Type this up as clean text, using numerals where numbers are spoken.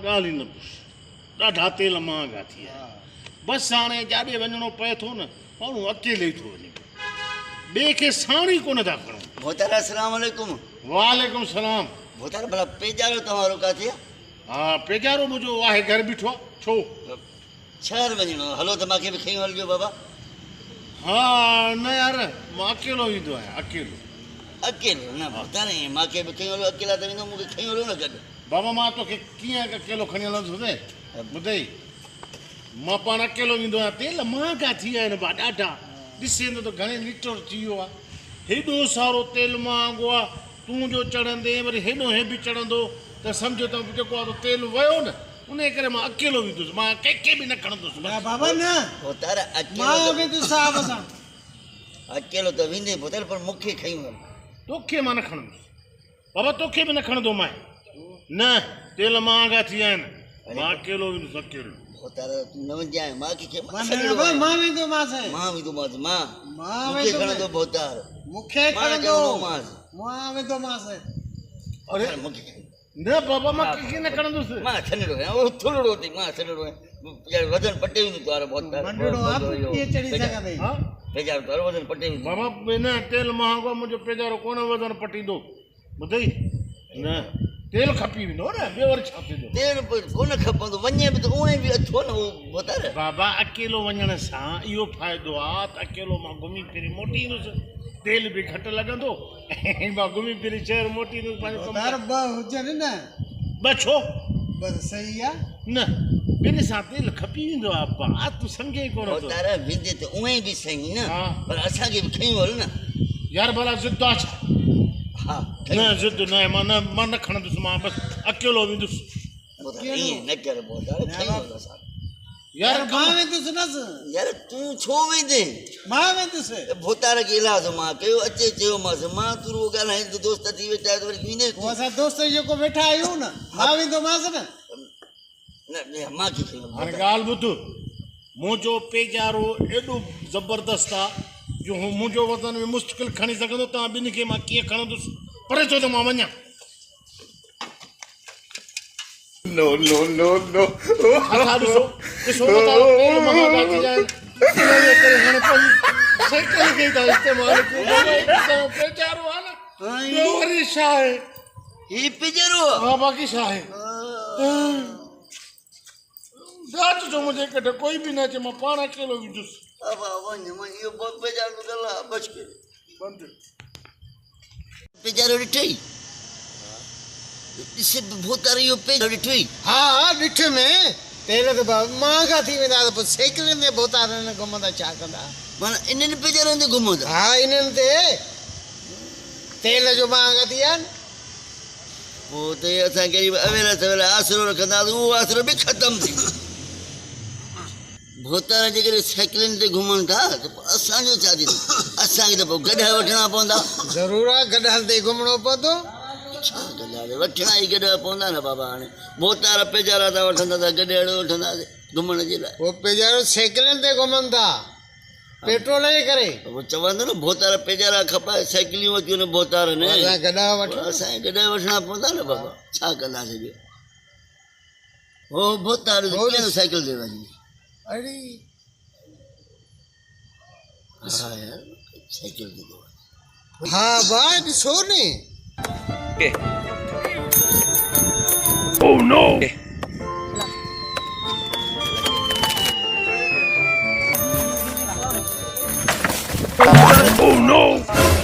ॻाल्हि ई न पुछ ॾाढा तेल महांगा थी विया बसि हाणे जाॾे वञिणो पए थो न माण्हू अकेले ई थो वञे ॿिए खे साण ई कोन था खणूं भोतार अस्सलाम वालेकुम वालेकुम सलाम भोतार भला पेजारो तव्हांजो किथे हा पेजारो मुंहिंजो आहे घर बीठो आहे छो शहर वञिणो हलो त मूंखे बि खई हलिजो बाबा हा न यार मां अकेलो ईंदो आहियां अकेलो अकेलो न भोतार मूंखे बि खई हलो अकेला त वेंदो मूंखे खई हलो न गॾु बाबा मां तोखे कीअं अकेलो खणी हलंदुसि ॿुधई मां पाण अकेलो ईंदो आहियां तेल महांगा थी विया आहिनि भाउ ॾाढा ॾिसेंदो त घणे लीटर थी वियो आहे हेॾो सारो तेल महांगो आहे तूं जो चढ़ंदे वरी हेॾो हे बि चढ़ंदो त सम्झो त जेको आहे तेल वियो न उन करे मां अकेलो ईंदुसि मां कंहिंखे बि न खणंदुसि बाबा न भोतार अकेलो त वेंदे भोतार पर मूंखे खई हल तोखे मां न खणंदुसि बाबा तोखे बि न खणंदो मां न तेल महांगा थी विया आहिनि मां अकेलो ईंदुसि अकेलो भोतार तूं न वञजांइ मूंखे मां वेंदोमांसि मां वेंदोमांसि मूंखे खणंदो भोतार मूंखे खणंदो मां वेंदोमांसि अरे मूंखे न बाबा मां कंहिंखे न खणंदुसि मां छॾियो आहियां उहो थोरो थी मां छॾियो आहियां वज़न पटे वेंदो तारो भोतार हा पेजारो तारो वज़न पटे वेंदो बाबा न तेल महांगो आहे मुंहिंजो पेजारो कोन वज़न पटींदो ॿुधई न तेल खपी वेंदो न ॿियो वरी छा थींदो तेल कोन खपंदो वञे बि त उहे बि अथो न उहो भोतार बाबा अकेलो वञण सां इहो फ़ाइदो आहे त अकेलो मां घुमी फिरी मोटी ईंदुसि तेल बि घटि लॻंदो ऐं मां घुमी फिरी शहर मोटी ईंदुसि ॿ हुजनि न ॿ छो बसि सही आहे न ॿिनि सां तेल खपी वेंदो आहे भाउ तूं सम्झे कोन थो भोतार वेंदे त उहे बि सही न हा। पर असांखे बि खयूं हल न यार भला ज़िद आहे छा हा न ज़िद न आहे मां न खणंदुसि मां बसि अकेलो वेंदुसि ईअं न कर भोतार खयूं हल असां यार मां वेंदुसि न यार तूं छो वेंदे मां वेंदुसि भोतार खे इलाज मां कयो अचे चयोमांसि मां तूं रुॻो ॻाल्हाए त दोस्त थी वेठा आहियो त वरी वेंदे पोइ असां दोस्त जेको वेठा आहियूं न मां वेंदोमांसि न न मूंखे खयूं हाणे ॻाल्हि ॿुध मुंहिंजो पेजारो एॾो ज़बरदस्त आहे जो मुंहिंजो वज़न बि मुश्किल खणी सघंदो तव्हां ॿिनि खे मां कीअं खणंदुसि परे चओ त मां वञा No, no, no, no. ॾिसो तेल महांगा थी विया आहिनि इनजे करे हाणे पंहिंजी साइकिल खे था इस्तेमालु कयूं पेचारो आहे न ॿियो वरी छा आहे ही पेजारो हा बाक़ी छा आहे जाच जो मुंहिंजे कॾहिं कोई बि न अचे मां पाण अकेलो ईंदुसि इहो पेजारो गला बच के बंदि पेजारो ॾिठई ॾिसे भोतार इहो पेजारो ॾिठई हा ॾिठ में तेल त महांगा थी वेंदा त पोइ साइकिलनि ते भोतारनि घुमंदा छा कंदा माना इन्हनि पेजारनि ते घुमंदा हा इन्हनि ते तेल जो महांगा थी विया आहिनि पोइ त असां कहिड़ी अवेल सवेल आसिरो रखंदासीं उहो आसिरो बि ख़तमु थी भोतार जेकॾहिं साइकिलनि ते घुमनि था त पोइ असांजो छा थींदो असांखे त पोइ गॾा वठणा पवंदा ज़रूरु आहे गॾहनि ते घुमणो पवंदो छा गॾा वठणा ई गॾा पवंदा न बाबा हाणे भोतार पेजारा था वठंदा त गॾियाड़ो वठंदासीं घुमण जे लाइ पोइ पेजारो साइकिलनि ते घुमनि था पेट्रोल जे करे पोइ चवंदो न भोतार पेजारा खपाए साइकिलियूं वठियूं न भोतार ने असां गॾा वठूं असांखे गॾा वठणा पवंदा न बाबा छा कंदासीं ॿियो हो भोतार कीअं साइकिल ते वञे अरे हा यार साइकिल ते थो वञे हा भाउ ॾिसो नी Oh no! Oh no!